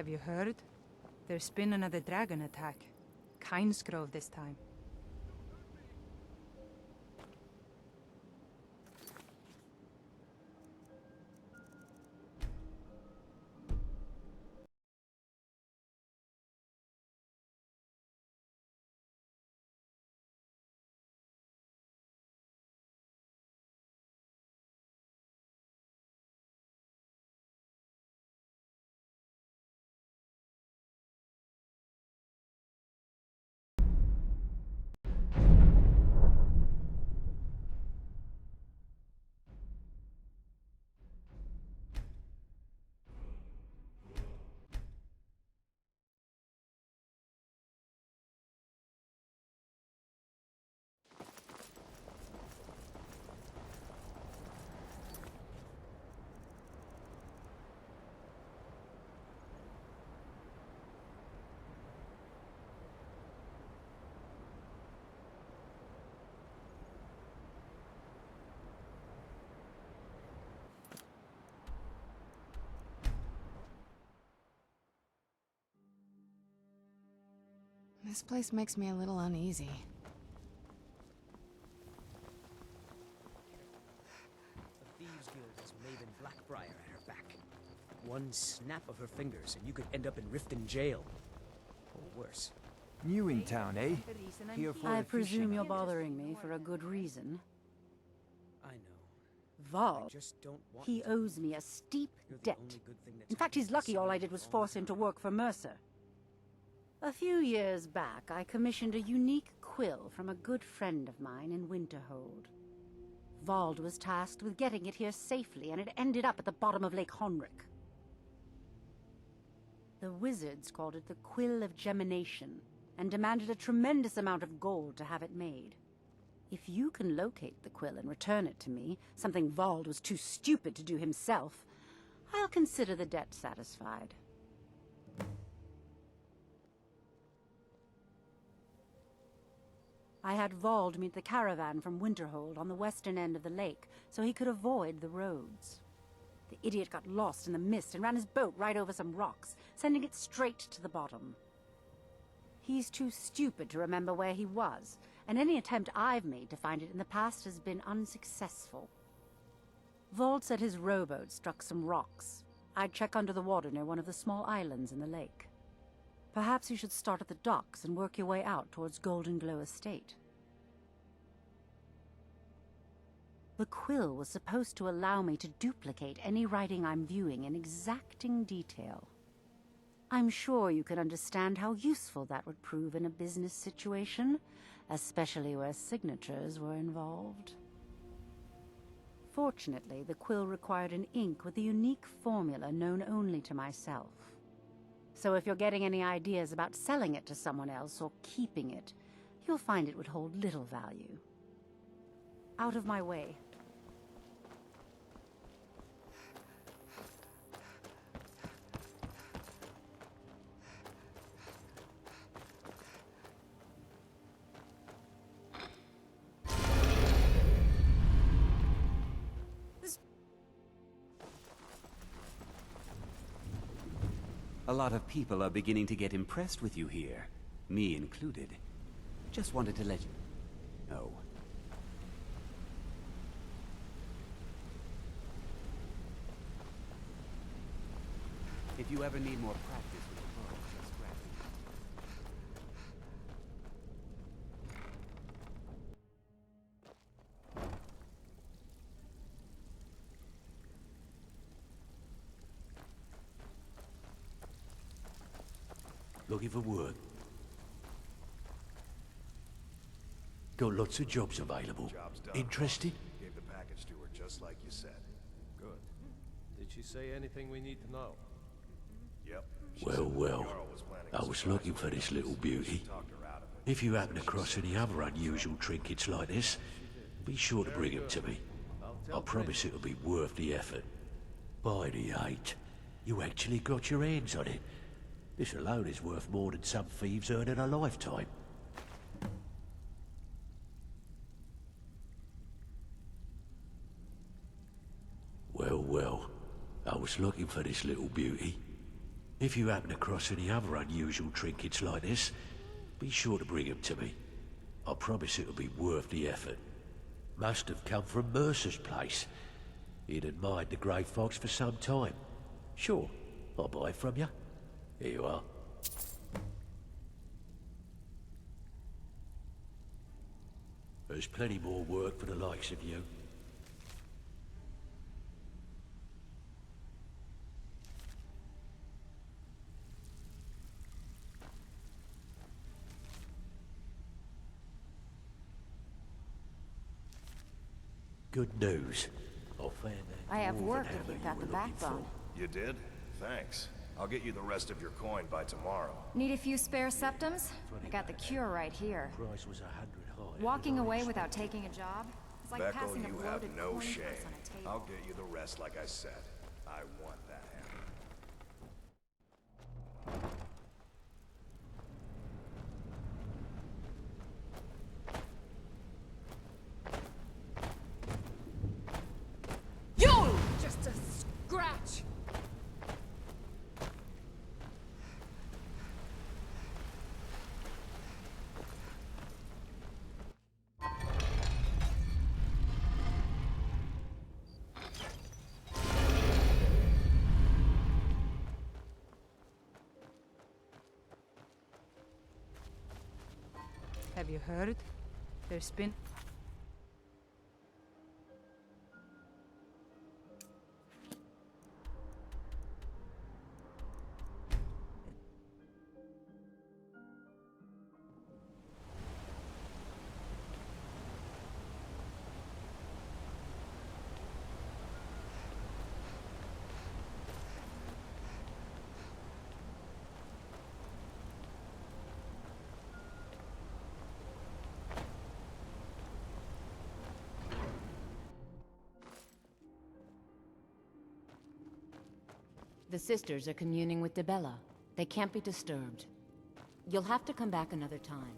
Have you heard? There's been another dragon attack. Kynesgrove this time. This place makes me a little uneasy. The Thieves Guild has Maven Blackbriar at her back. One snap of her fingers and you could end up in Riften jail. Or worse. New in town, eh? Here for I the presume fishing. you're bothering me for a good reason. I know. I Vald, just don't want he to. owes me a steep You're the debt. only good thing that's In fact, happened he's to lucky all I someone did was in a force him to work for Mercer. A few years back, I commissioned a unique quill from a good friend of mine in Winterhold. Vald was tasked with getting it here safely, and it ended up at the bottom of Lake Honrick. The wizards called it the Quill of Gemination, and demanded a tremendous amount of gold to have it made. If you can locate the quill and return it to me, something Vald was too stupid to do himself, I'll consider the debt satisfied. I had Vald meet the caravan from Winterhold on the western end of the lake, so he could avoid the roads. The idiot got lost in the mist and ran his boat right over some rocks, sending it straight to the bottom. He's too stupid to remember where he was, and any attempt I've made to find it in the past has been unsuccessful. Vald said his rowboat struck some rocks. I'd check under the water near one of the small islands in the lake. Perhaps you should start at the docks and work your way out towards Golden Glow Estate. The quill was supposed to allow me to duplicate any writing I'm viewing in exacting detail. I'm sure you can understand how useful that would prove in a business situation, especially where signatures were involved. Fortunately, the quill required an ink with a unique formula known only to myself. So if you're getting any ideas about selling it to someone else or keeping it, you'll find it would hold little value. Out of my way. A lot of people are beginning to get impressed with you here, me included. Just wanted to let you know. If you ever need more practice with the bow, just grab me. Looking for work. Got lots of jobs available. Job's done. Interested? Gave the package to her just like you said. Good. Did she say anything we need to know? Yep. She Well, said well. Jarl was planning I a was surprise looking for this little beauty. She talked her out of it. If you happen across any other unusual trinkets like this, be sure to bring them to me. I promise it'll be worth the effort. By the 8, you actually got your hands on it. This alone is worth more than some thieves earn in a lifetime. Well, well. I was looking for this little beauty. If you happen across any other unusual trinkets like this, be sure to bring them to me. I promise it'll be worth the effort. Must have come from Mercer's place. He'd admired the grey fox for some time. Sure, I'll buy it from you. Here you are. There's plenty more work for the likes of you. Good news. I found that I have dwarven work if hammer you've got you the were looking for. backbone. You did? Thanks. I'll get you the rest of your coin by tomorrow. Need a few spare septums? I got the cure right here. Price was 100 higher Walking than I away without expected. taking a job? It's like Beckel, passing a you have bloated no coin shame. purse on a table. I'll get you the rest like I said. I want that hammer. You! Just a scratch! Have you heard? There's been... The sisters are communing with Debella. They can't be disturbed. You'll have to come back another time.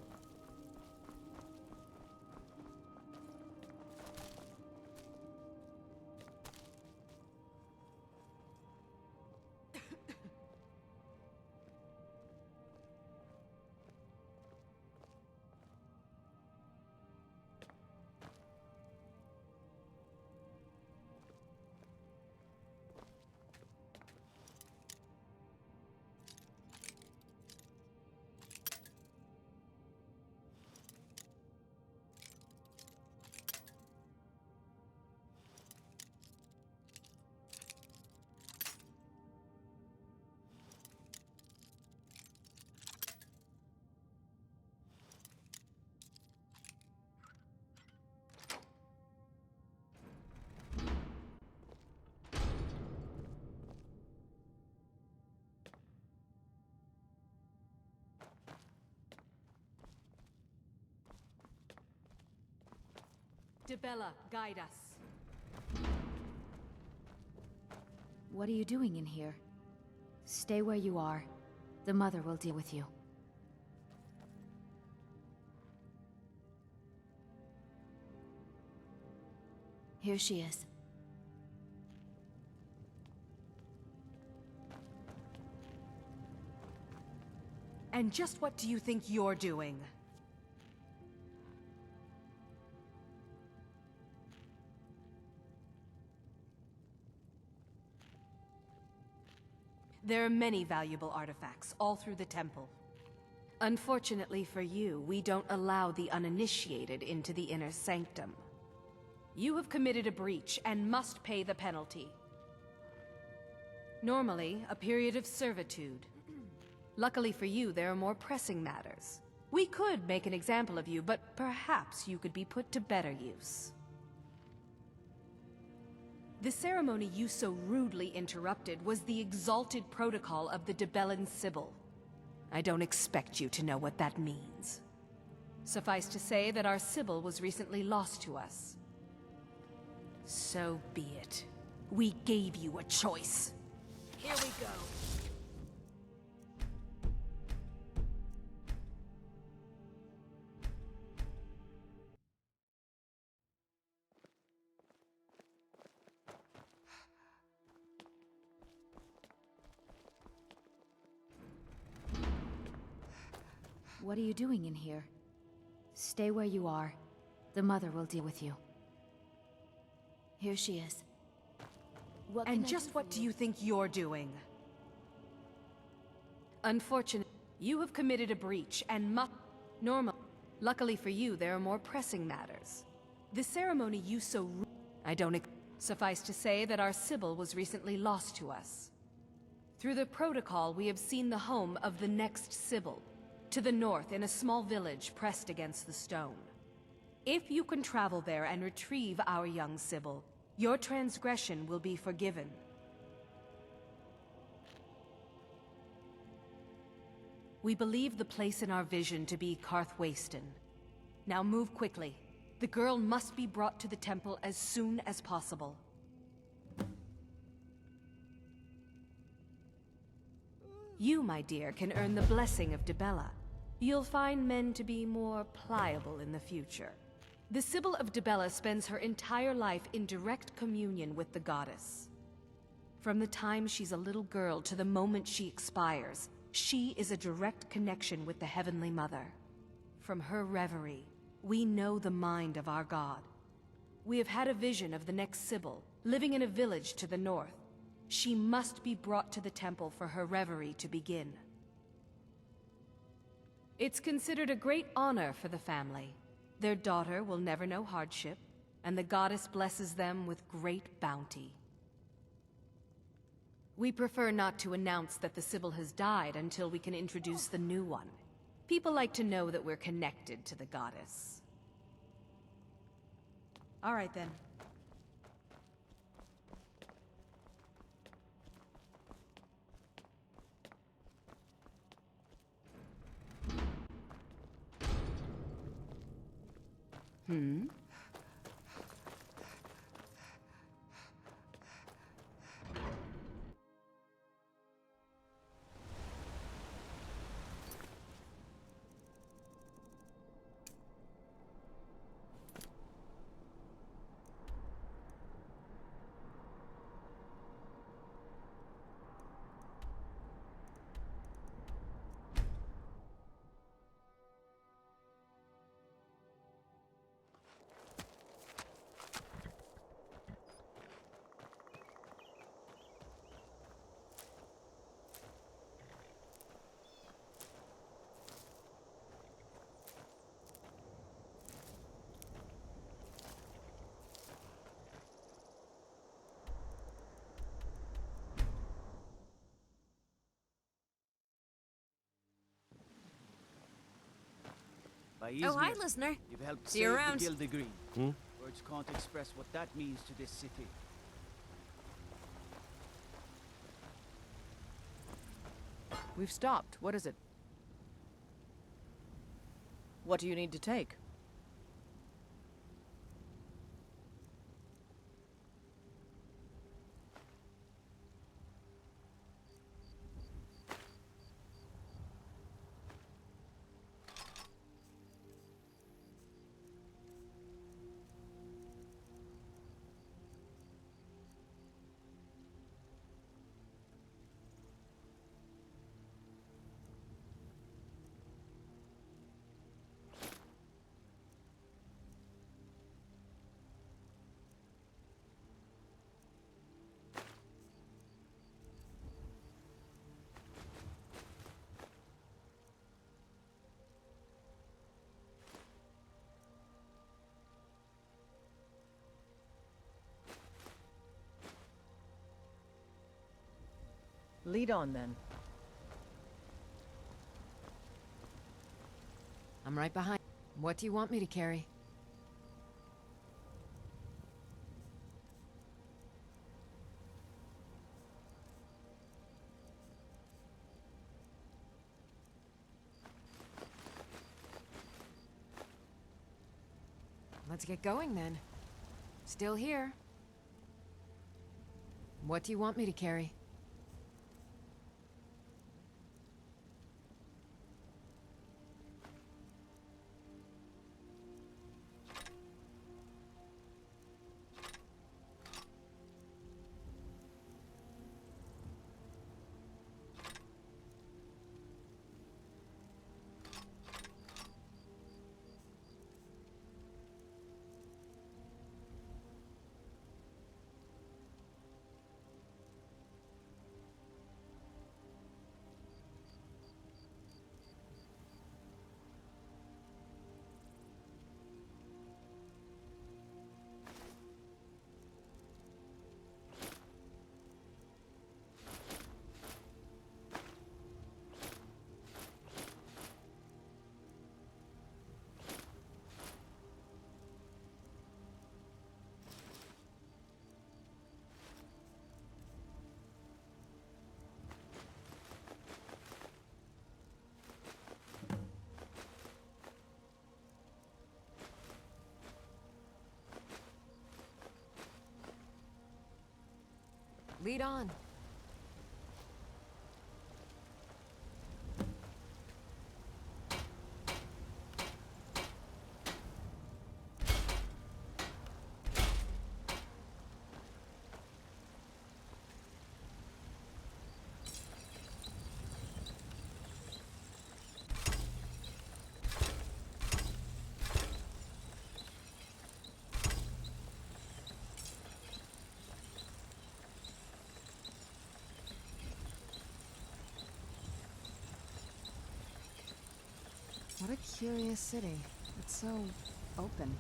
Debella, guide us. What are you doing in here? Stay where you are. The mother will deal with you. Here she is. And just what do you think you're doing? There are many valuable artifacts all through the temple. Unfortunately for you, we don't allow the uninitiated into the inner sanctum. You have committed a breach and must pay the penalty. Normally, a period of servitude. Luckily for you, there are more pressing matters. We could make an example of you, but perhaps you could be put to better use. The ceremony you so rudely interrupted was the exalted protocol of the Debellan Sibyl. I don't expect you to know what that means. Suffice to say that our Sibyl was recently lost to us. So be it. We gave you a choice. Here we go. What are you doing in here? Stay where you are. The mother will deal with you. Here she is. And just what do you think you're doing? Unfortunately, you have committed a breach and normal. Luckily for you, there are more pressing matters. The ceremony you so I don't suffice to say that our Sybil was recently lost to us. Through the protocol, we have seen the home of the next Sybil, to the north in a small village pressed against the stone. If you can travel there and retrieve our young Sybil, your transgression will be forgiven. We believe the place in our vision to be Karthwasten. Now move quickly. The girl must be brought to the temple as soon as possible. You, my dear, can earn the blessing of Dibella. You'll find men to be more pliable in the future. The Sybil of Dibella spends her entire life in direct communion with the goddess. From the time she's a little girl to the moment she expires, she is a direct connection with the Heavenly Mother. From her reverie, we know the mind of our god. We have had a vision of the next Sybil, living in a village to the north. She must be brought to the temple for her reverie to begin. It's considered a great honor for the family. Their daughter will never know hardship, and the goddess blesses them with great bounty. We prefer not to announce that the Sybil has died until we can introduce the new one. People like to know that we're connected to the goddess. All right then. Oh, hi, listener. You've helped See you save around. the Gildegreen. Words can't express what that means to this city. We've stopped. What is it? What do you need to take? Lead on, then. I'm right behind. What do you want me to carry? Let's get going, then. Still here. What do you want me to carry? Lead on. What a curious city. It's so open.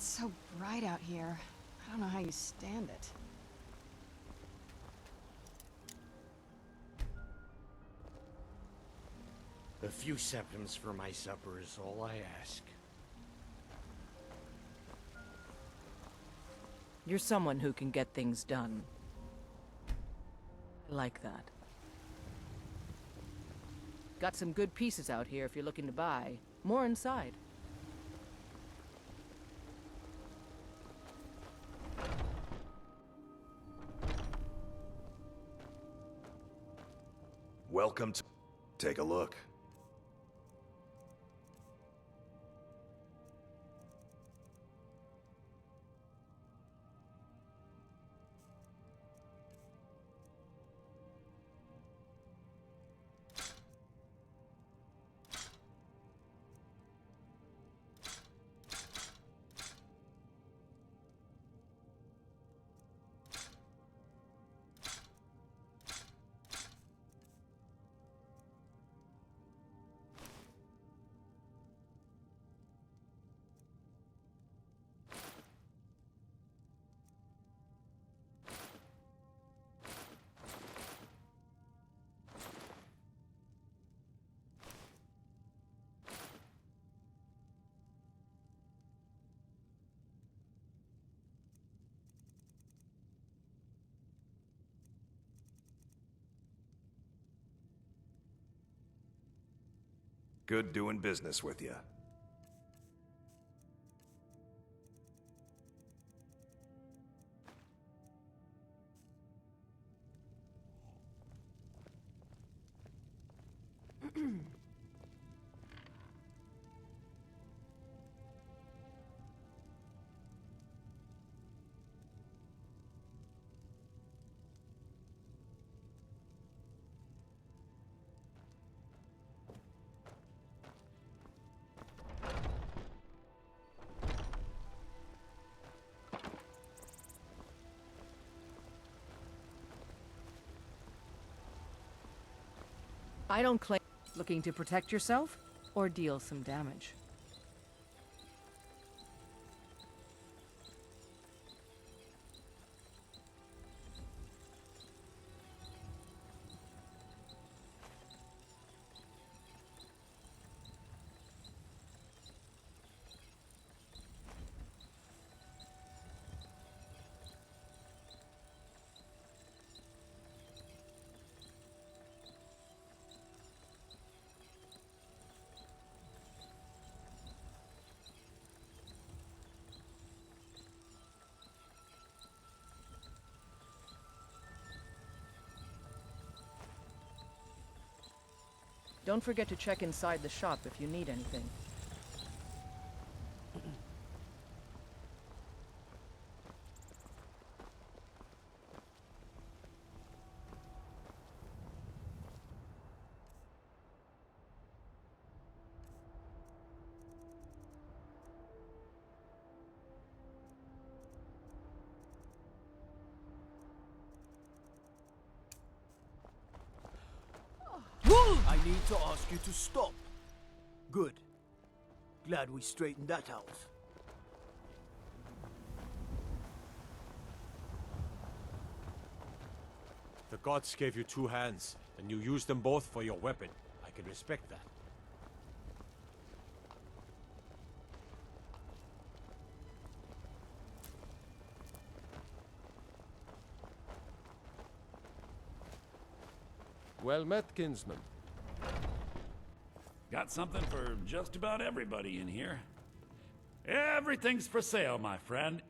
It's so bright out here. I don't know how you stand it. A few seconds for my supper is all I ask. You're someone who can get things done. I like that. Got some good pieces out here if you're looking to buy. More inside. Welcome to... Take a look. Good doing business with you. I don't claim looking to protect yourself or deal some damage. Don't forget to check inside the shop if you need anything. I need to ask you to stop. Good. Glad we straightened that out. The gods gave you two hands, and you used them both for your weapon. I can respect that. Well met, kinsman. Got something for just about everybody in here. Everything's for sale, my friend.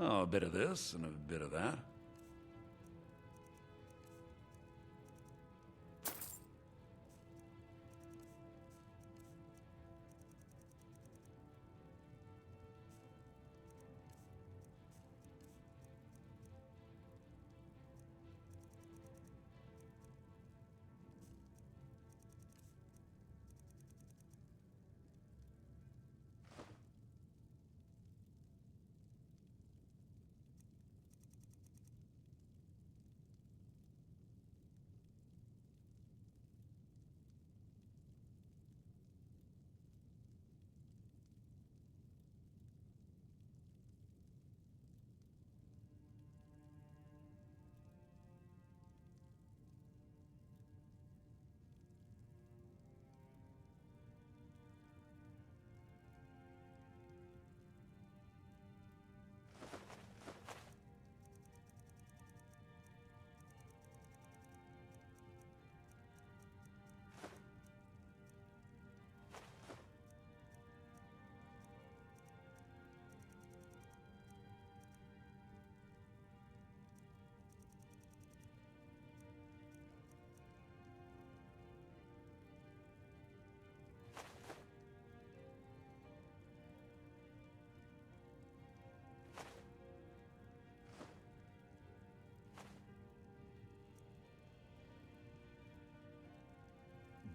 Oh, a bit of this and a bit of that.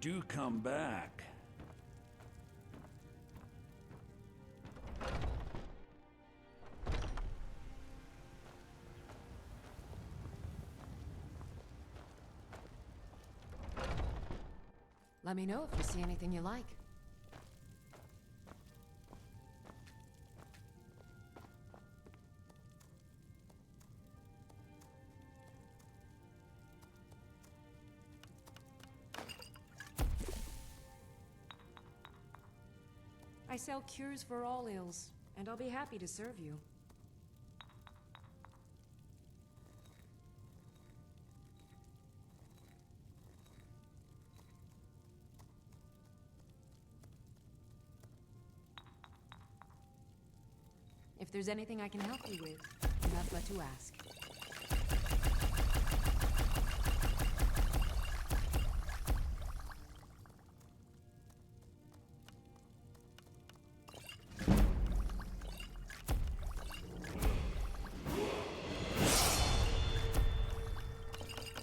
Do come back. Let me know if you see anything you like. I sell cures for all ills, and I'll be happy to serve you. If there's anything I can help you with, you have but to ask.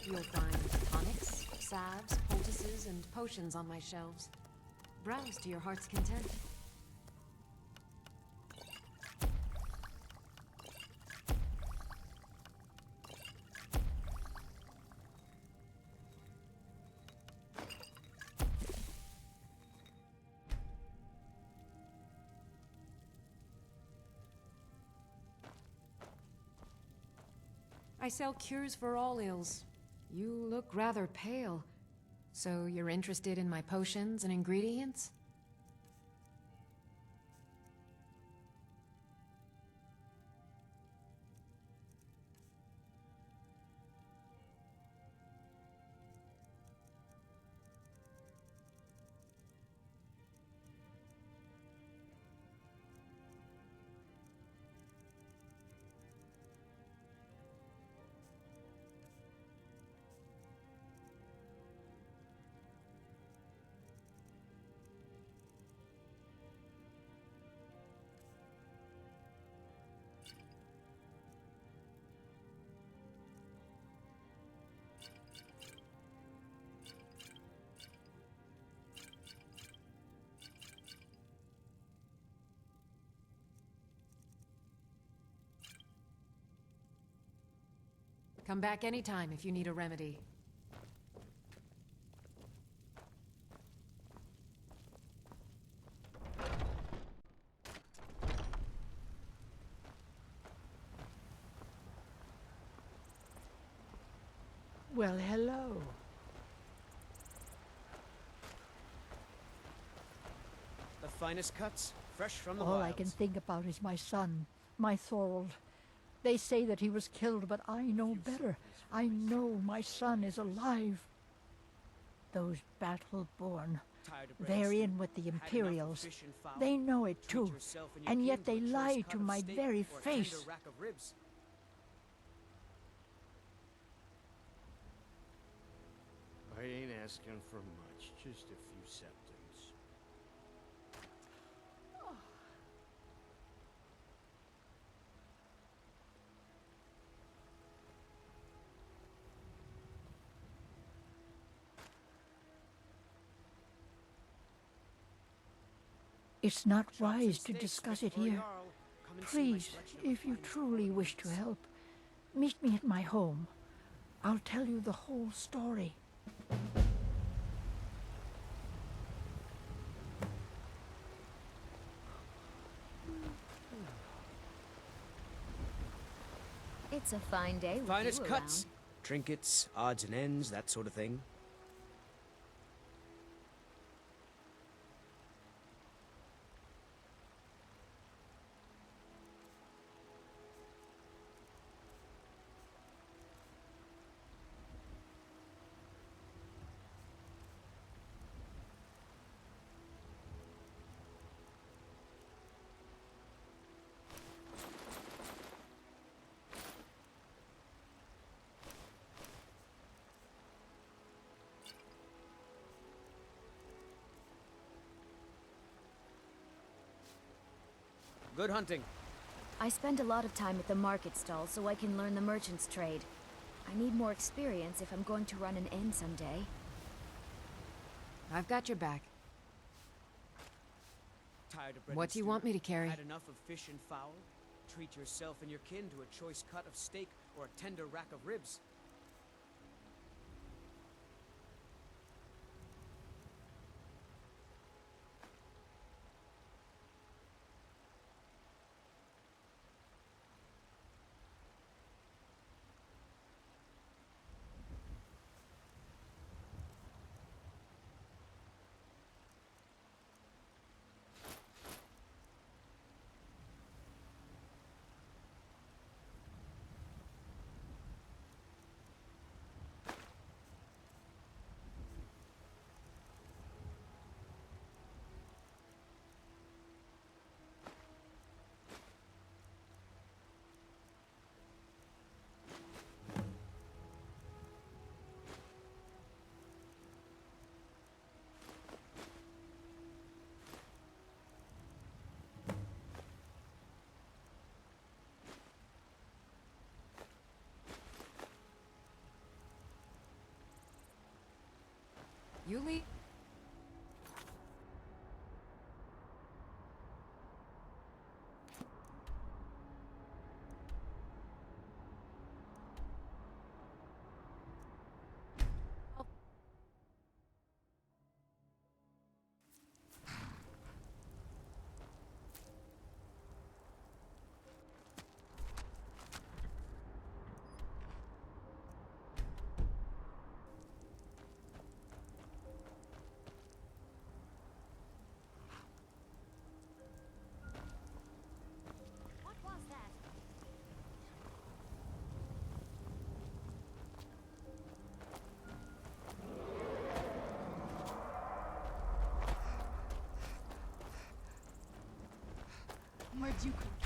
You'll find tonics, salves, poultices, and potions on my shelves. Browse to your heart's content. I sell cures for all ills. You look rather pale. So you're interested in my potions and ingredients? Come back anytime if you need a remedy. Well, hello. The finest cuts, fresh from the All I wilds. can think about is my son, my Thorold. They say that he was killed, but I know better. I know my son is alive. Those battle-born, they're in with the Imperials. They know it too, and yet they lie to my very face. I ain't asking for much, just a few septums. It's not wise to discuss it here. Please, if you truly wish to help, meet me at my home. I'll tell you the whole story. It's a fine day with Finest you cuts, around. trinkets, odds and ends, that sort of thing. Good hunting. I spend a lot of time at the market stall so I can learn the merchant's trade. I need more experience if I'm going to run an inn someday. I've got your back. Tired of bread What and do you stew? want me to carry? Had enough of fish and fowl? Treat yourself and your kin to a choice cut of steak or a tender rack of ribs. You leave.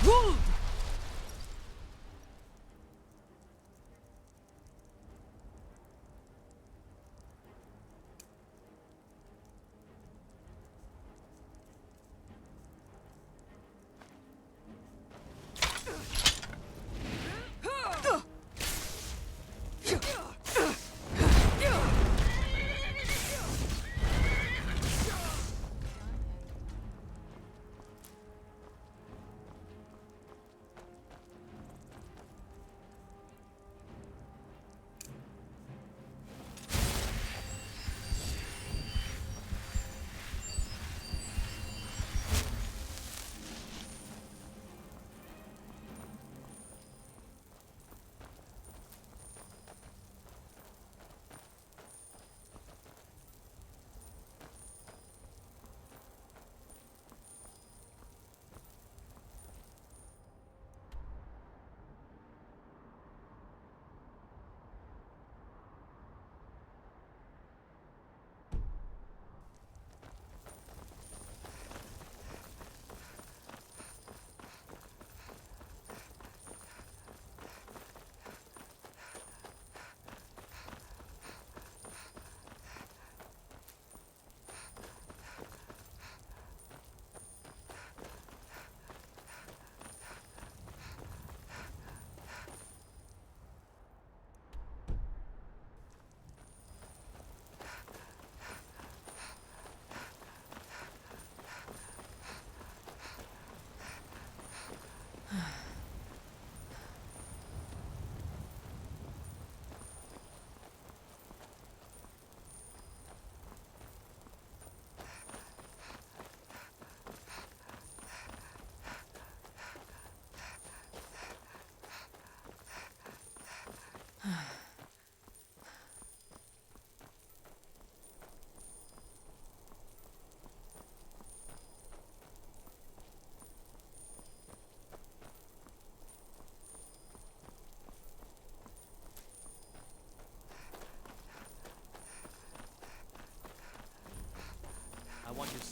Wood!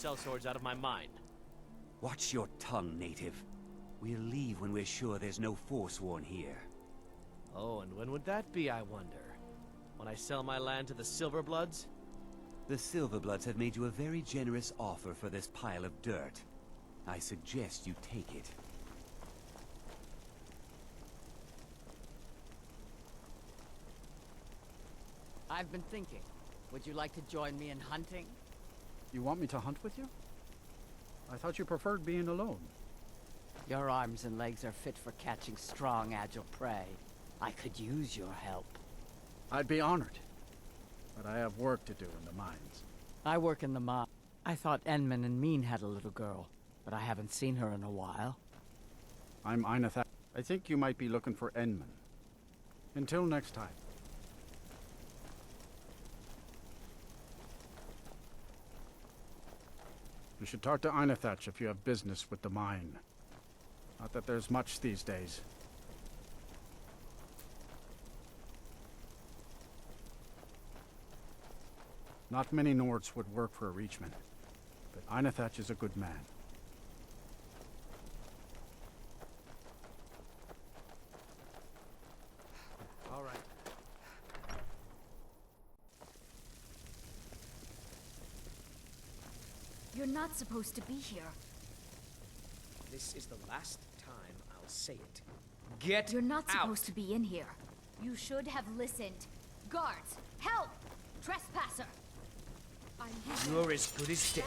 sellswords out of my mind. Watch your tongue, native. We'll leave when we're sure there's no Forsworn here. Oh, and when would that be, I wonder? When I sell my land to the Silverbloods? The Silverbloods have made you a very generous offer for this pile of dirt. I suggest you take it. I've been thinking. Would you like to join me in hunting? You want me to hunt with you? I thought you preferred being alone. Your arms and legs are fit for catching strong, agile prey. I could use your help. I'd be honored. But I have work to do in the mines. I work in the mine. I thought Enman and Mean had a little girl, but I haven't seen her in a while. I'm Einathat. I think you might be looking for Enman. Until next time. You should talk to Einathatch if you have business with the mine. Not that there's much these days. Not many Nords would work for a Reachman, but Einathatch is a good man. All right. You're not supposed to be here. This is the last time I'll say it. Get You're not out. supposed to be in here. You should have listened. Guards, help! Trespasser! You're as good as dead.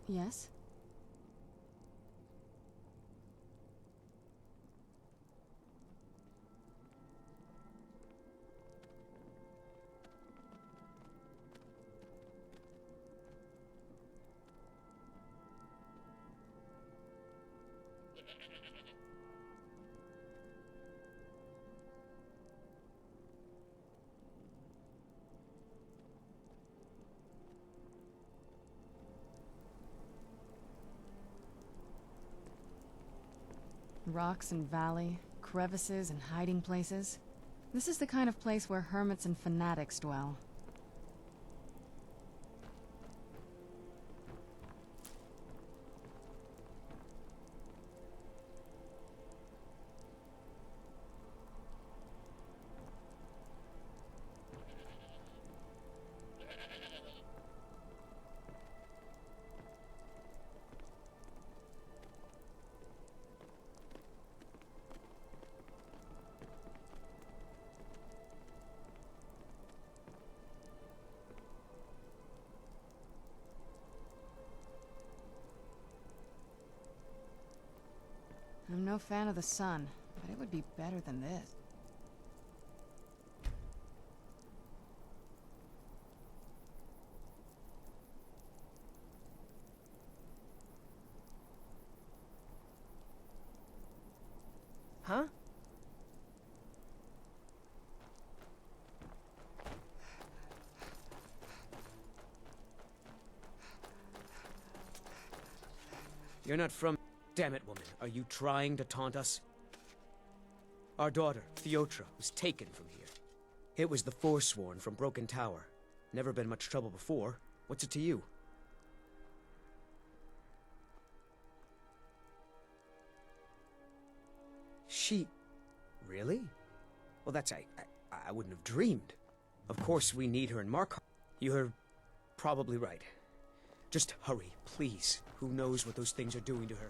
Yes? Rocks and valley, crevices and hiding places. This is the kind of place where hermits and fanatics dwell. I'm no fan of the sun, but it would be better than this. Huh? You're not from... Damn it, woman. Are you trying to taunt us? Our daughter, Theotra, was taken from here. It was the Forsworn from Broken Tower. Never been much trouble before. What's it to you? She... Really? Well, that's... I wouldn't have dreamed. Of course we need her in Markarth. You're probably right. Just hurry, please. Who knows what those things are doing to her?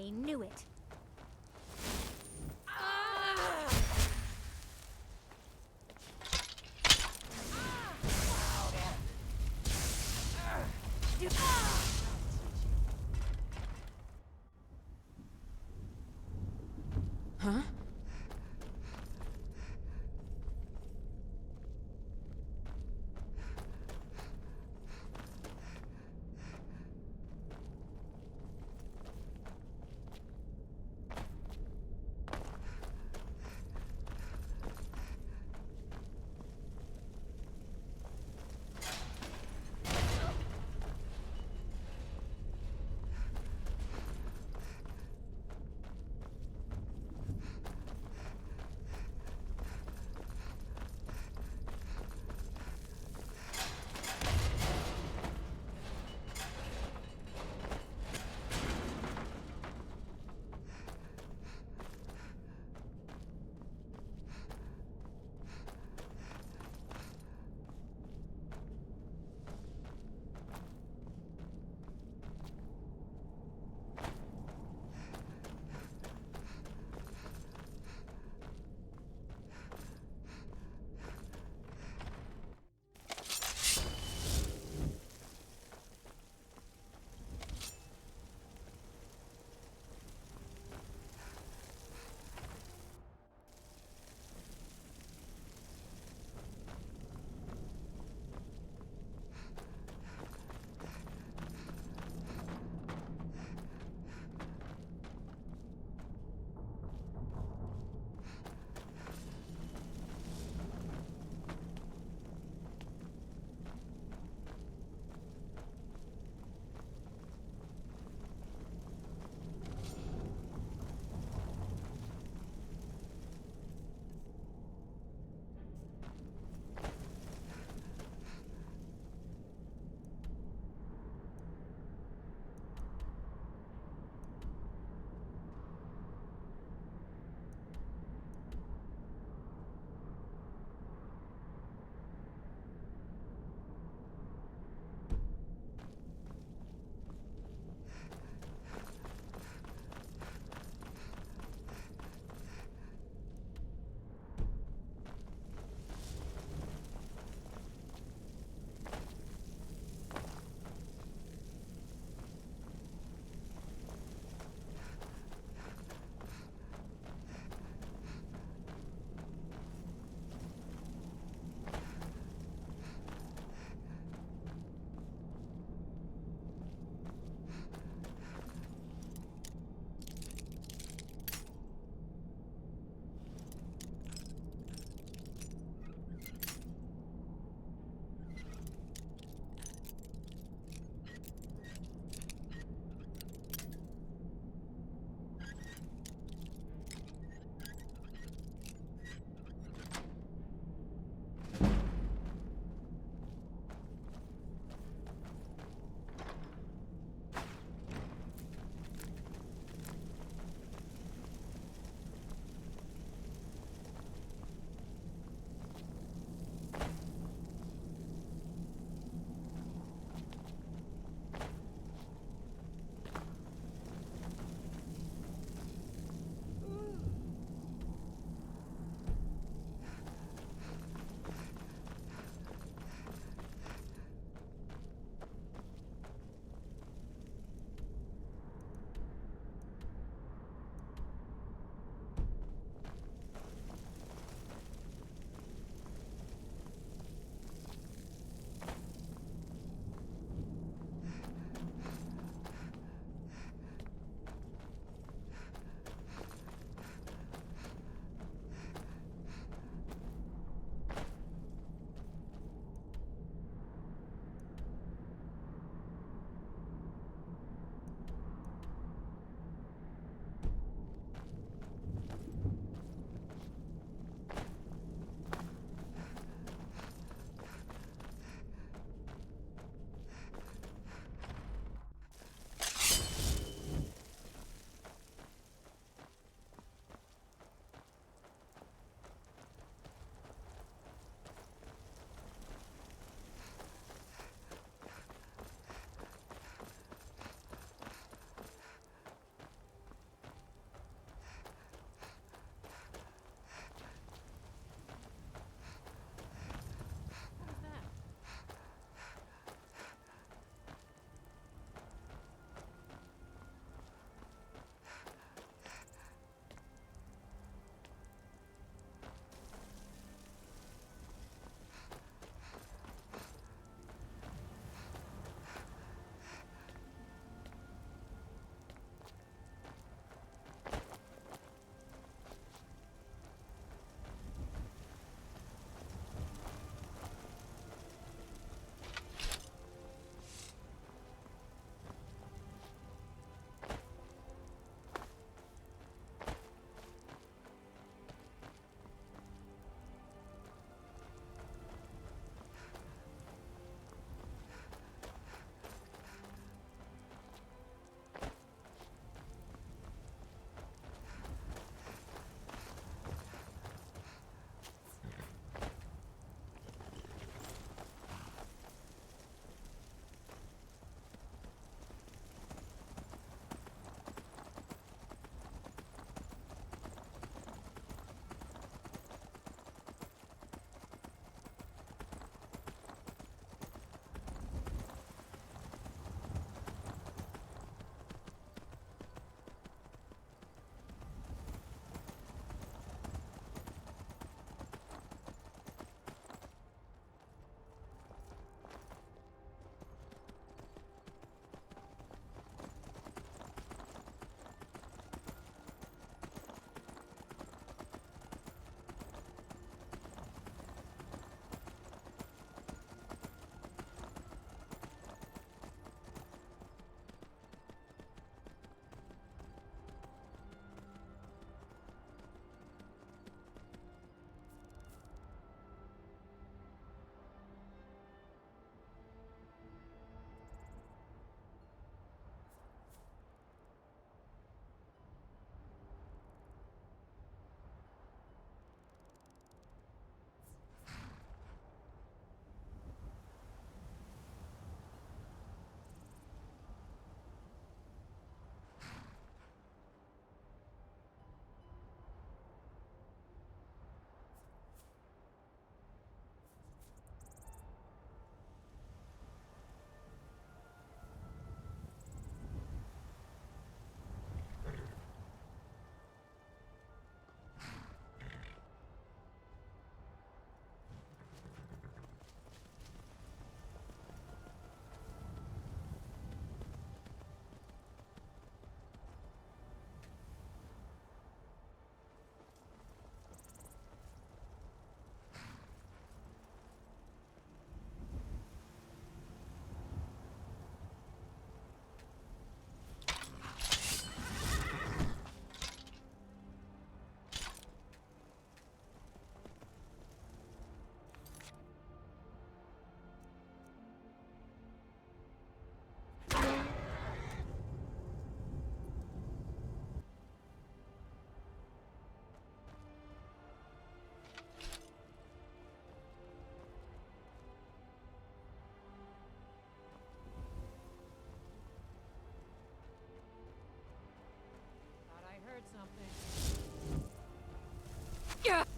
I knew it. Huh?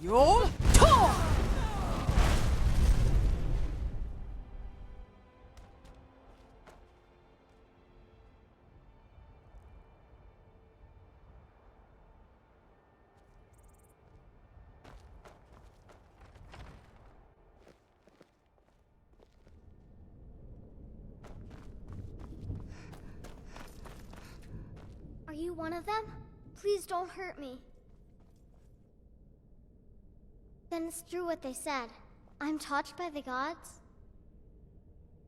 Your Are you one of them? Please don't hurt me. Then it's true what they said. I'm touched by the gods.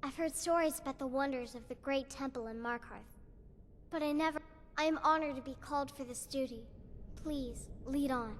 I've heard stories about the wonders of the great temple in Markarth. But I am honored to be called for this duty. Please, lead on.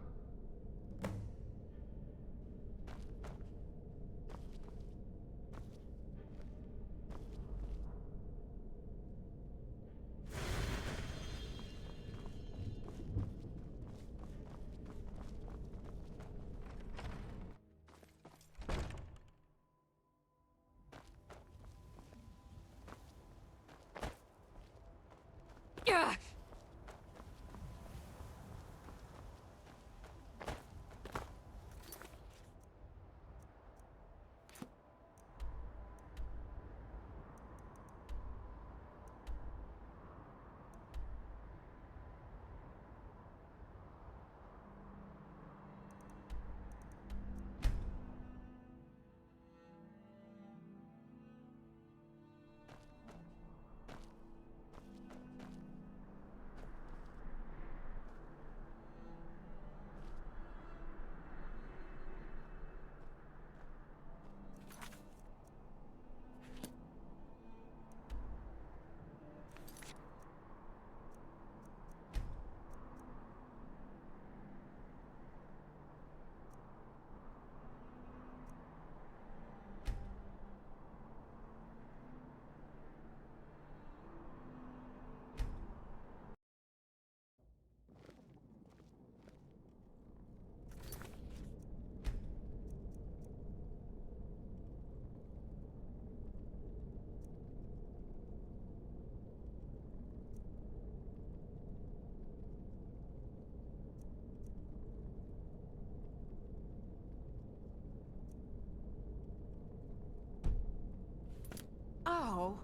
Oh.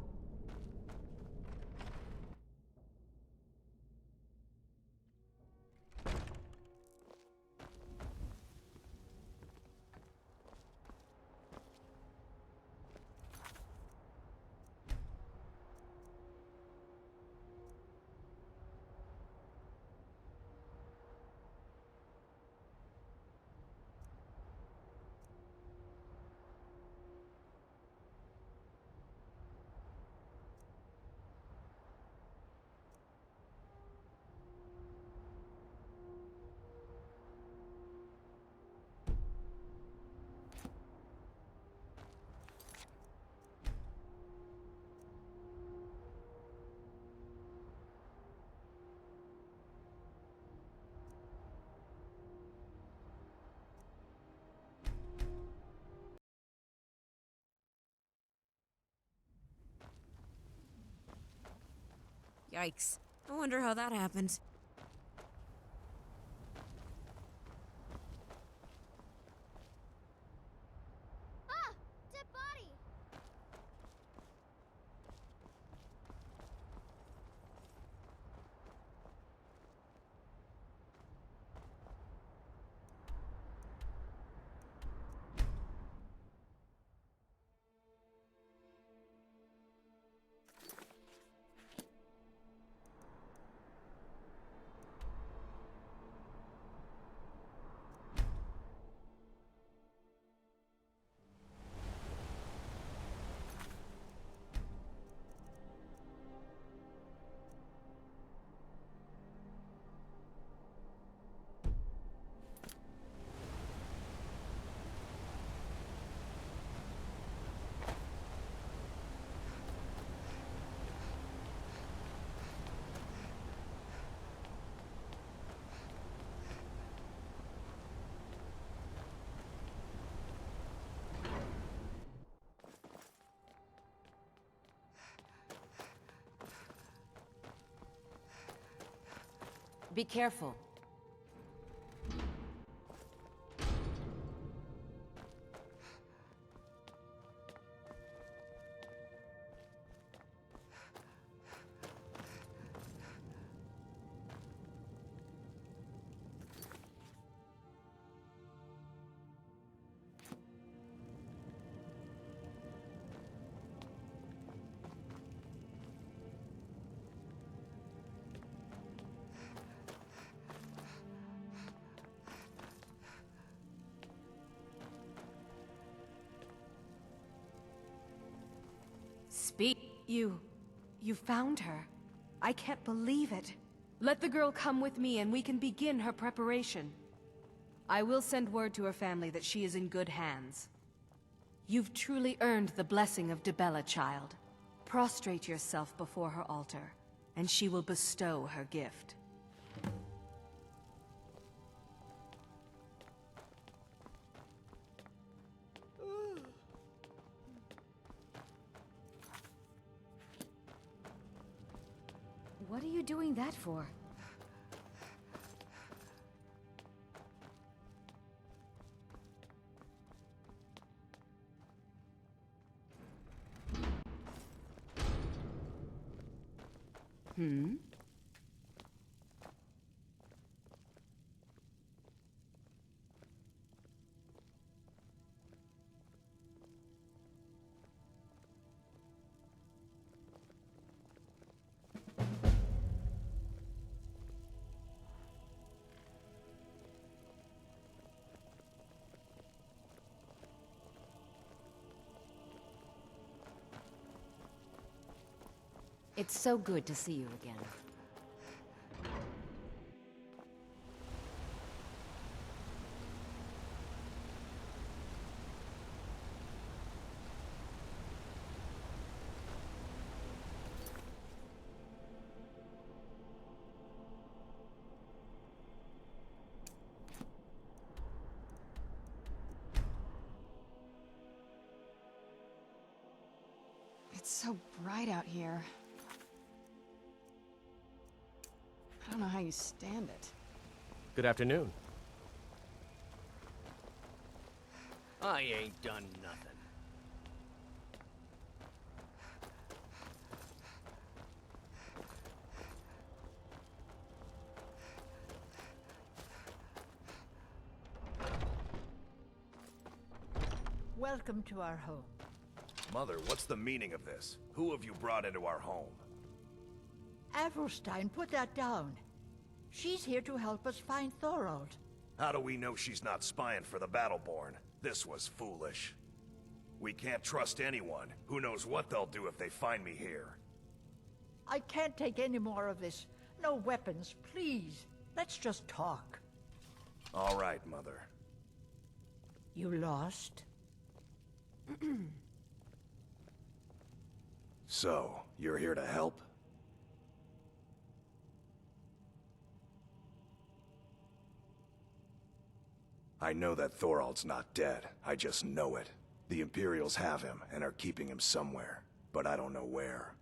Yikes. I wonder how that happened. Ah! Dead body! Be careful. You found her. I can't believe it. Let the girl come with me and we can begin her preparation. I will send word to her family that she is in good hands. You've truly earned the blessing of Dibella, child. Prostrate yourself before her altar, and she will bestow her gift. What are you doing that for? Hmm? It's so good to see you again. It's so bright out here. I don't know how you stand it. Good afternoon. I ain't done nothing. Welcome to our home. Mother, what's the meaning of this? Who have you brought into our home? Avrelstein, put that down. She's here to help us find Thorold. How do we know she's not spying for the Battleborn? This was foolish. We can't trust anyone. Who knows what they'll do if they find me here? I can't take any more of this. No weapons, please. Let's just talk. All right, Mother. You lost? So, you're here to help? I know that Thorald's not dead. I just know it. The Imperials have him and are keeping him somewhere, but I don't know where.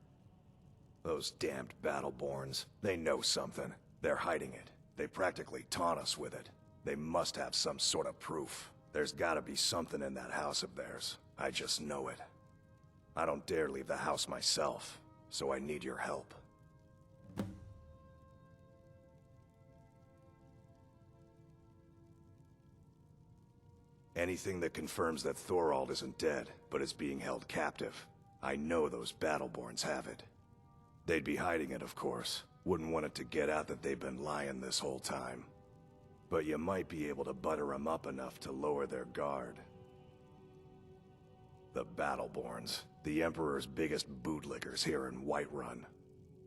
Those damned Battleborns, they know something. They're hiding it. They practically taunt us with it. They must have some sort of proof. There's gotta be something in that house of theirs. I just know it. I don't dare leave the house myself, so I need your help. Anything that confirms that Thorald isn't dead, but is being held captive. I know those Battleborns have it. They'd be hiding it, of course. Wouldn't want it to get out that they've been lying this whole time. But you might be able to butter them up enough to lower their guard. The Battleborns, the Emperor's biggest bootlickers here in Whiterun.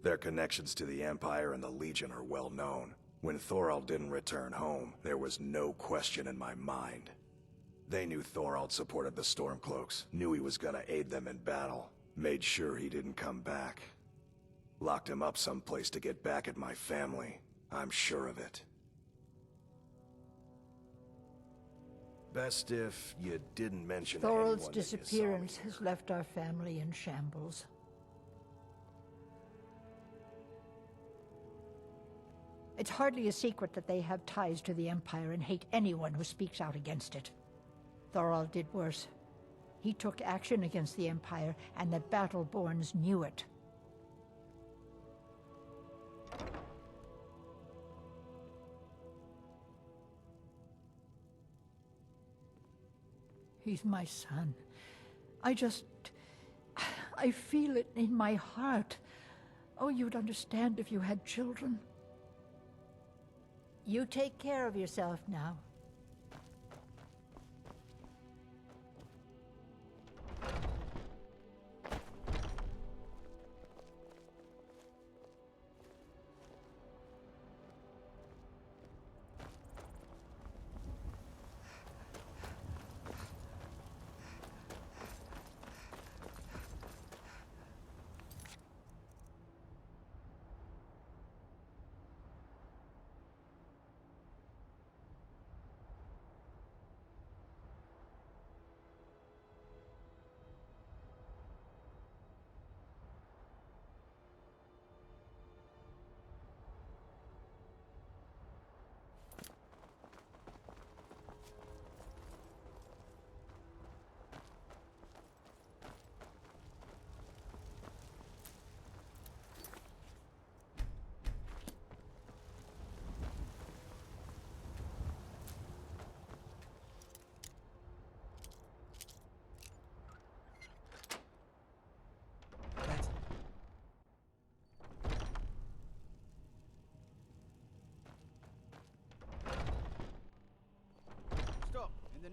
Their connections to the Empire and the Legion are well known. When Thorald didn't return home, there was no question in my mind. They knew Thorald supported the Stormcloaks, knew he was gonna aid them in battle, made sure he didn't come back. Locked him up someplace to get back at my family. I'm sure of it. Best if you didn't mention Thorald's disappearance has left our family in shambles. It's hardly a secret that they have ties to the Empire and hate anyone who speaks out against it. Thorald did worse. He took action against the Empire, and the Battleborns knew it. He's my son. I feel it in my heart. Oh, you'd understand if you had children. You take care of yourself now.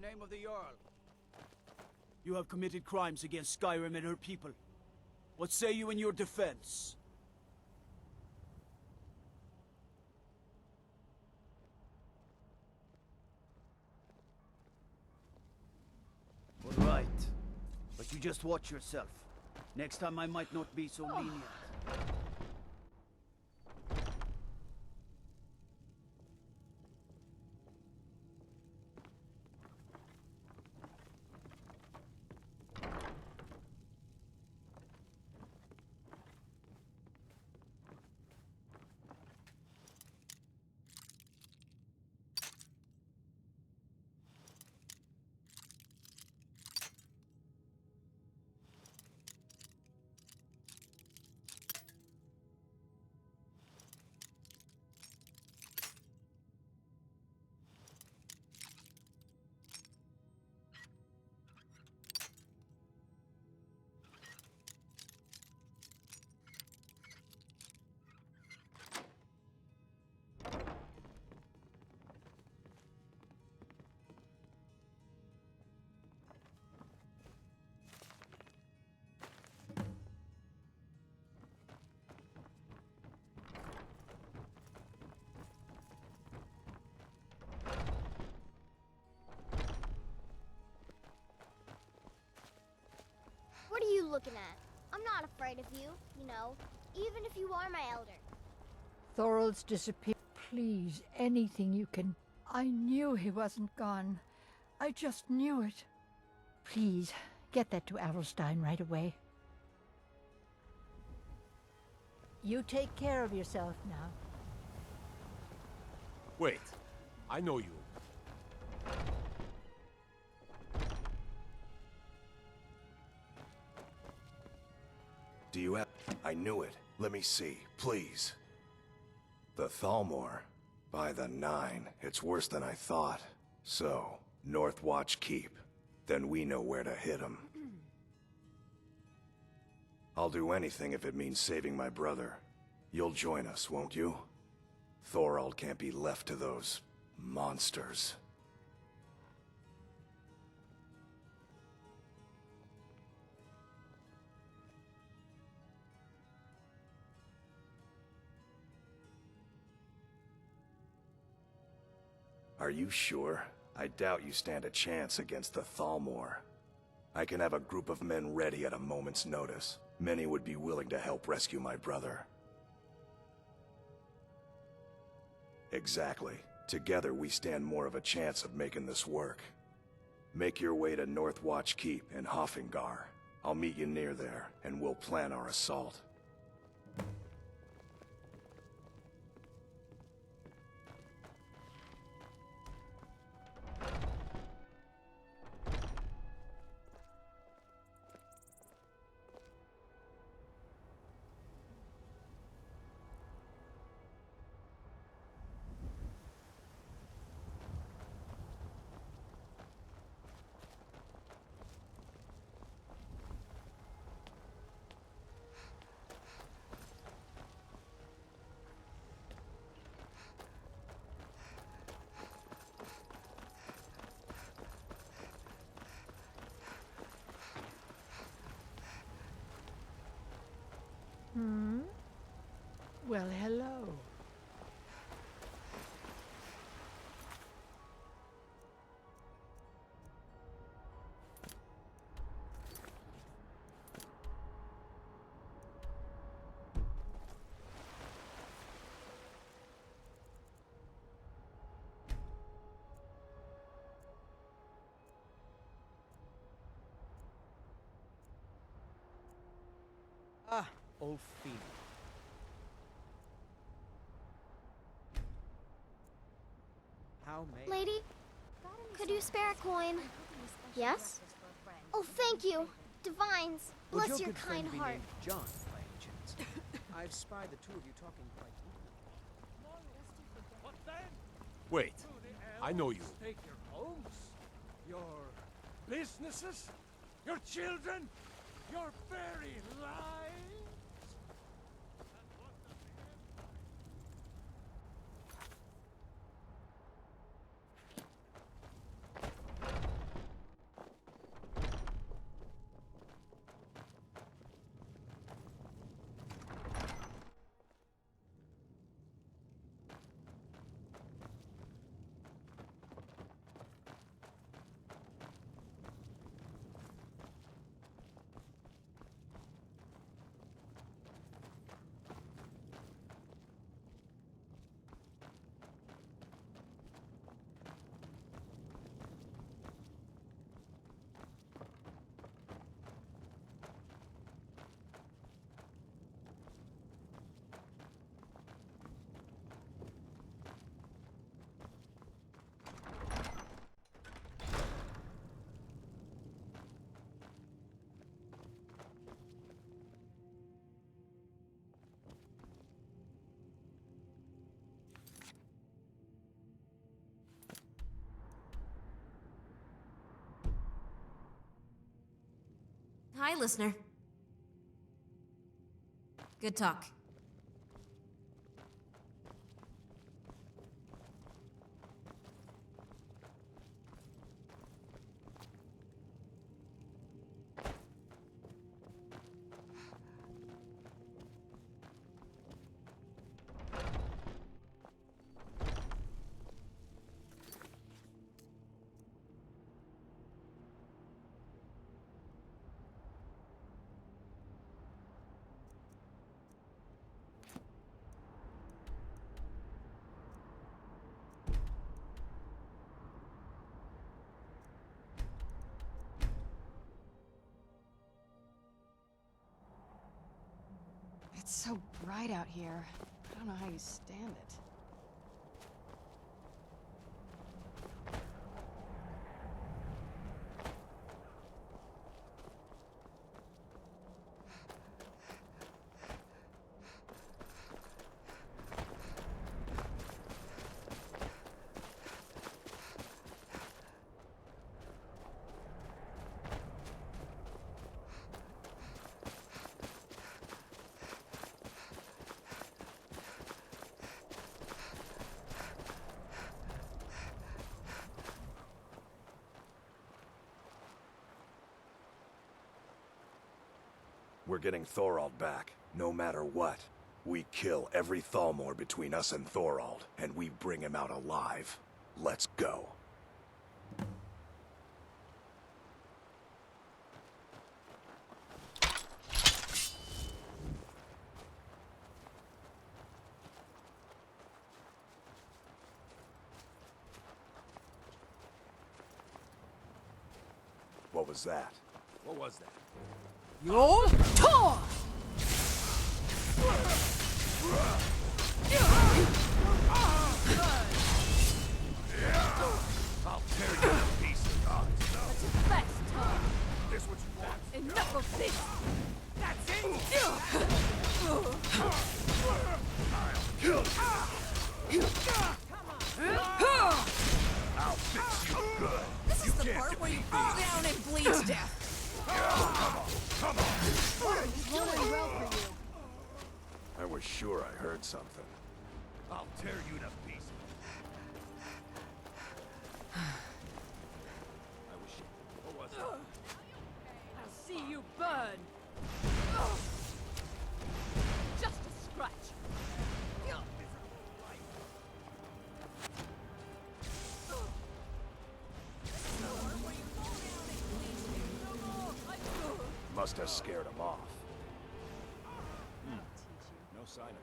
name of the Jarl. You have committed crimes against Skyrim and her people. What say you in your defense? All right. But you just watch yourself. Next time I might not be so lenient. What are you looking at? I'm not afraid of you, you know, even if you are my elder. Thorald's disappeared. Please, anything you can. I knew he wasn't gone. I just knew it. Please, get that to Adelstein right away. You take care of yourself now. Wait, I know you. Do you have... I knew it. Let me see, please. The Thalmor. By the 9, it's worse than I thought. So, Northwatch Keep. Then we know where to hit him. I'll do anything if it means saving my brother. You'll join us, won't you? Thorald can't be left to those... monsters. Are you sure? I doubt you stand a chance against the Thalmor. I can have a group of men ready at a moment's notice. Many would be willing to help rescue my brother. Exactly. Together we stand more of a chance of making this work. Make your way to Northwatch Keep in Hoffingar. I'll meet you near there, and we'll plan our assault. Well, hello. Ah, old fiend. How may... Lady, could you spare a coin? Yes? Oh, thank you. Divines, Would bless your good friend kind be heart. named John, by any chance? I've spied the two of you talking quite Wait, I know you. Take your homes, your businesses, your children, your very lives. Hi, listener. Good talk. It's so bright out here. I don't know how you stand it. We're getting Thorald back, no matter what. We kill every Thalmor between us and Thorald, and we bring him out alive. Let's go. What was that? What was that? Your turn! I'll tear you to pieces. That's your best turn. This what you want? Enough of this! That's it! I'll kill you! I'll fix you good. This is the part where you fall down and bleed to death. Come on! He's doing well for you. I was sure I heard something. I'll tear you to pieces. I wish. What was that? I'll see you burn! Just a scratch! Must have scared him off. No sign of it.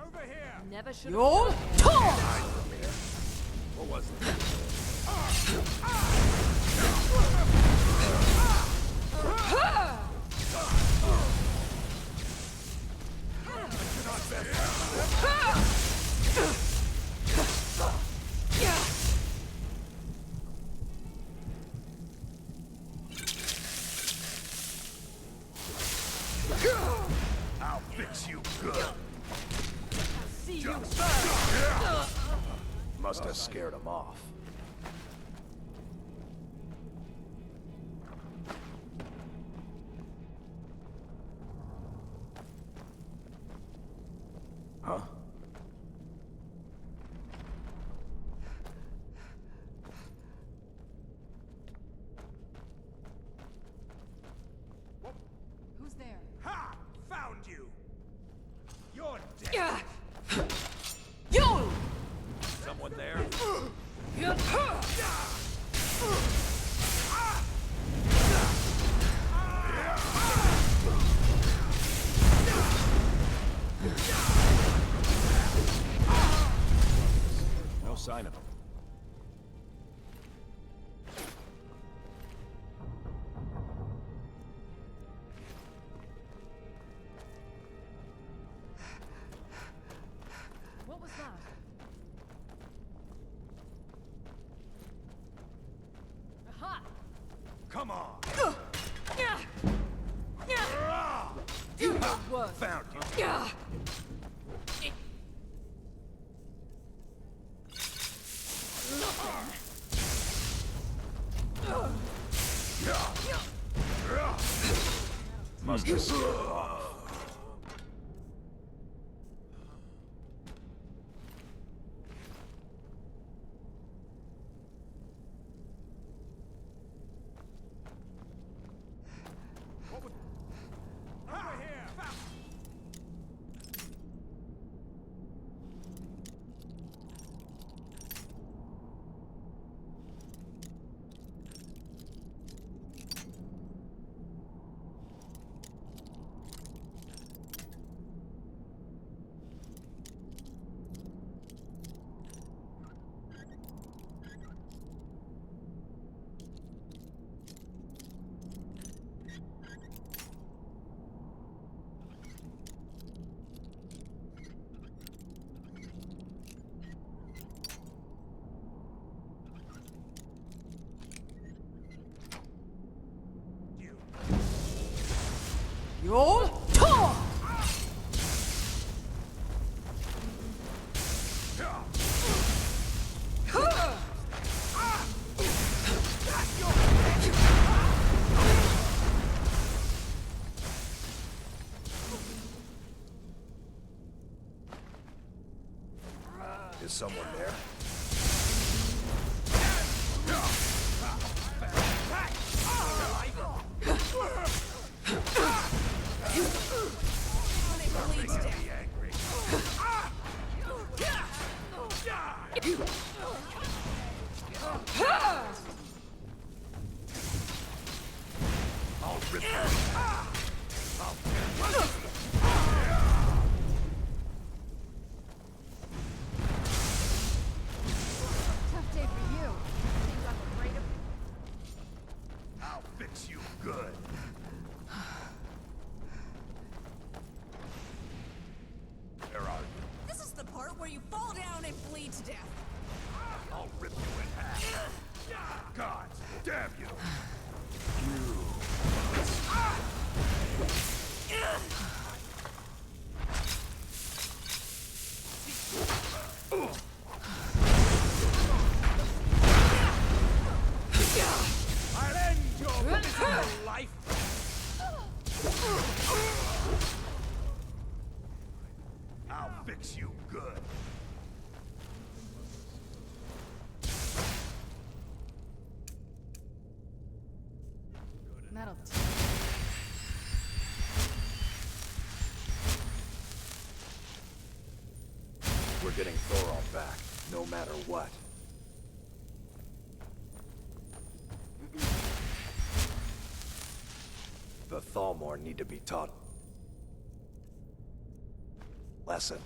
Over here! Never should Your have. turn! What was that? I'll fix you good. See you burn! Must have scared him off. Huh? Who's there? Ha! Found you! You're dead! You! Someone there? No sign of him. What was that? Aha! Come on! Do your work! Found you! must have scared him off. Your talk! Is someone there? I'll rip you. Tough day for you. Think I'm afraid of... I'll fix you good. Where are you? This is the part where you fall down and bleed to death. I'll rip you in half. Gods, damn you! I'll end your miserable life! I'll fix you good. That'll... We're getting Thorald back, no matter what. The Thalmor need to be taught lesson.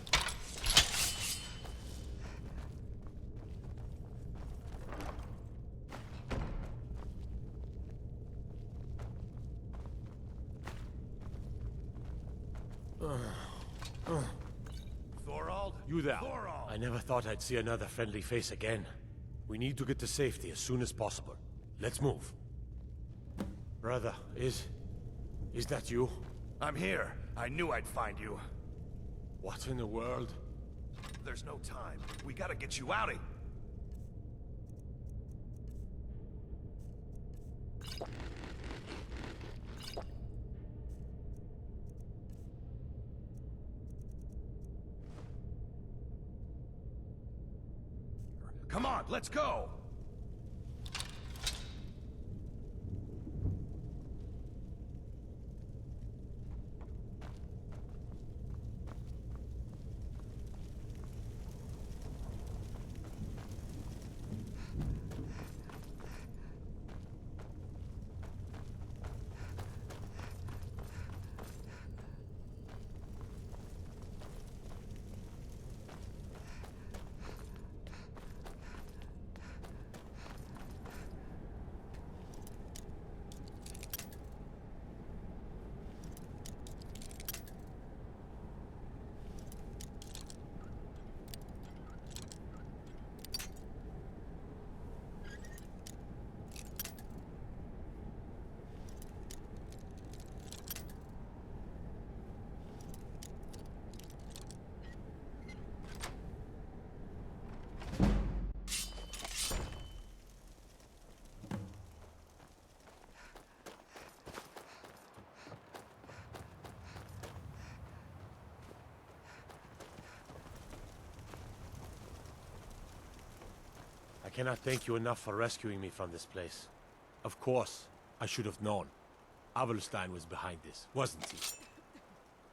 Thorald? You there. Thorald! I never thought I'd see another friendly face again. We need to get to safety as soon as possible. Let's move. Brother, is that you? I'm here. I knew I'd find you. What in the world? There's no time. We gotta get you out of here. Come on, let's go! I cannot thank you enough for rescuing me from this place. Of course, I should have known. Avelstein was behind this, wasn't he?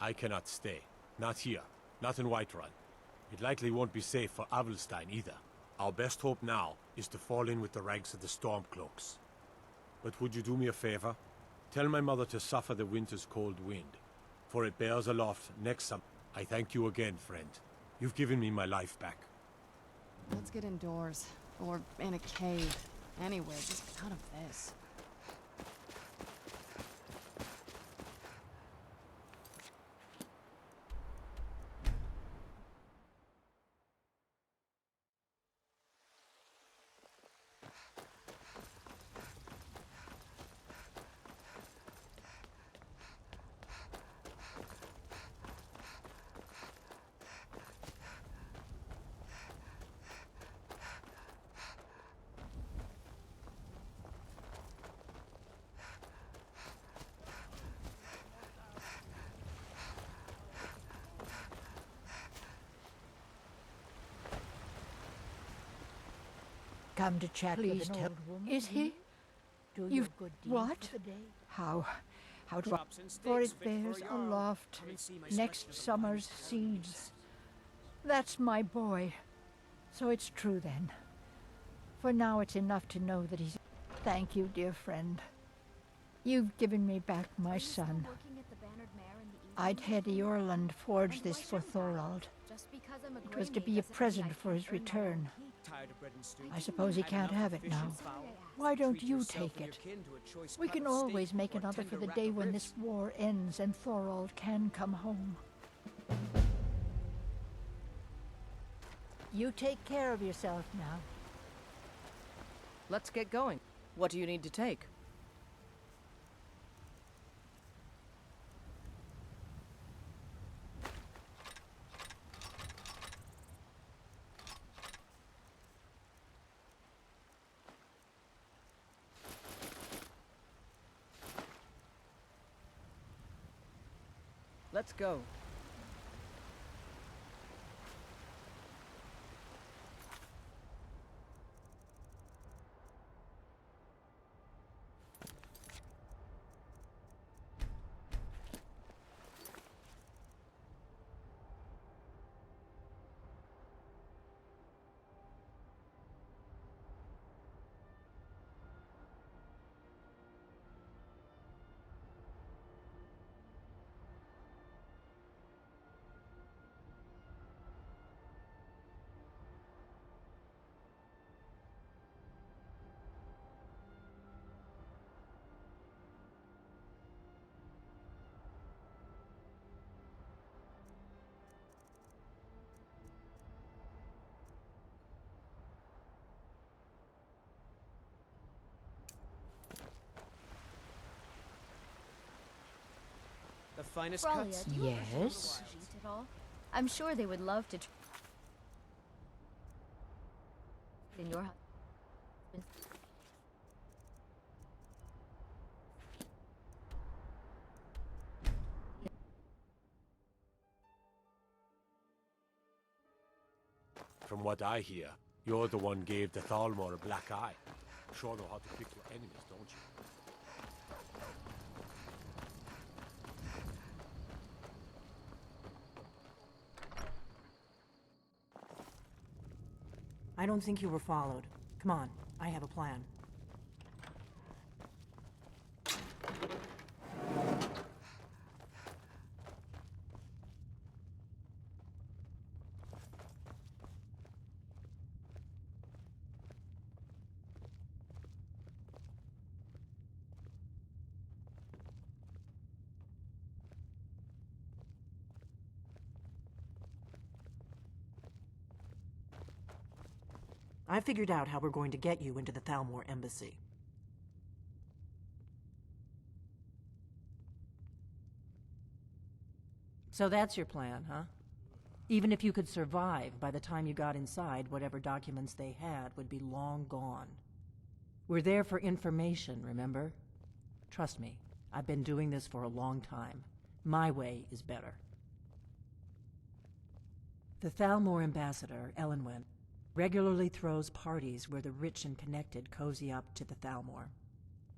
I cannot stay. Not here. Not in Whiterun. It likely won't be safe for Avelstein either. Our best hope now is to fall in with the ranks of the Stormcloaks. But would you do me a favor? Tell my mother to suffer the winter's cold wind, for it bears aloft next summer. I thank you again, friend. You've given me my life back. Let's get indoors. Or in a cave. Anyway, just out of this. Come to chat with an old woman. Is he? Do you good deed what? For the day. How do Crops and for steaks it fit bears for Jarl. aloft Come and see my next selection of summer's wines. seeds. That's my boy. So it's true then. For now it's enough to know that he's... Thank you, dear friend. You've given me back my son. I'd head Eorland forge this for Thorald. It was to be a present for his return. I suppose he can't have it now. Why don't you take it? We can always make another for the day when this war ends and Thorald can come home. You take care of yourself now. Let's get going. What do you need to take? Let's go. The finest Bralia, cuts? do you Yes? at all? I'm sure they would love to in your house. From what I hear, you're the one gave the Thalmor a black eye. Sure know how to pick your enemies, don't you? I don't think you were followed. Come on, I have a plan. I figured out how we're going to get you into the Thalmor embassy. So that's your plan, huh? Even if you could survive, by the time you got inside, whatever documents they had would be long gone. We're there for information, remember? Trust me, I've been doing this for a long time. My way is better. The Thalmor ambassador, Elenwen, Regularly throws parties where the rich and connected cozy up to the Thalmor.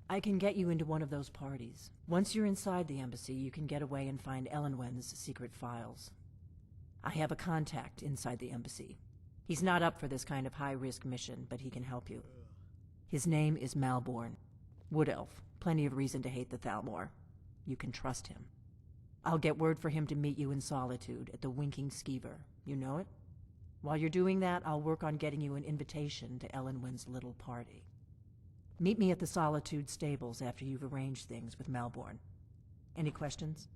I can get you into one of those parties. Once you're inside the embassy, you can get away and find Elenwen's secret files. I have a contact inside the embassy. He's not up for this kind of high-risk mission, but he can help you. His name is Malborn. Wood Elf. Plenty of reason to hate the Thalmor. You can trust him. I'll get word for him to meet you in Solitude at the Winking Skeever. You know it? While you're doing that, I'll work on getting you an invitation to Elenwen's little party. Meet me at the Solitude stables after you've arranged things with Malborn. Any questions?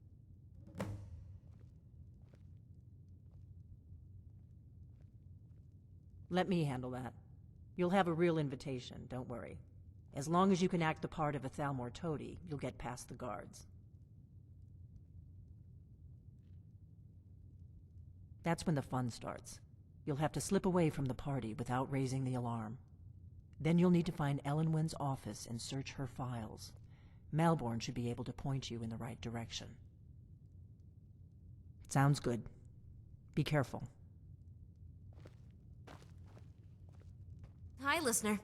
Let me handle that. You'll have a real invitation, don't worry. As long as you can act the part of a Thalmor toady, you'll get past the guards. That's when the fun starts. You'll have to slip away from the party without raising the alarm. Then you'll need to find Elenwen's office and search her files. Malborn should be able to point you in the right direction. Sounds good. Be careful. Hi, listener.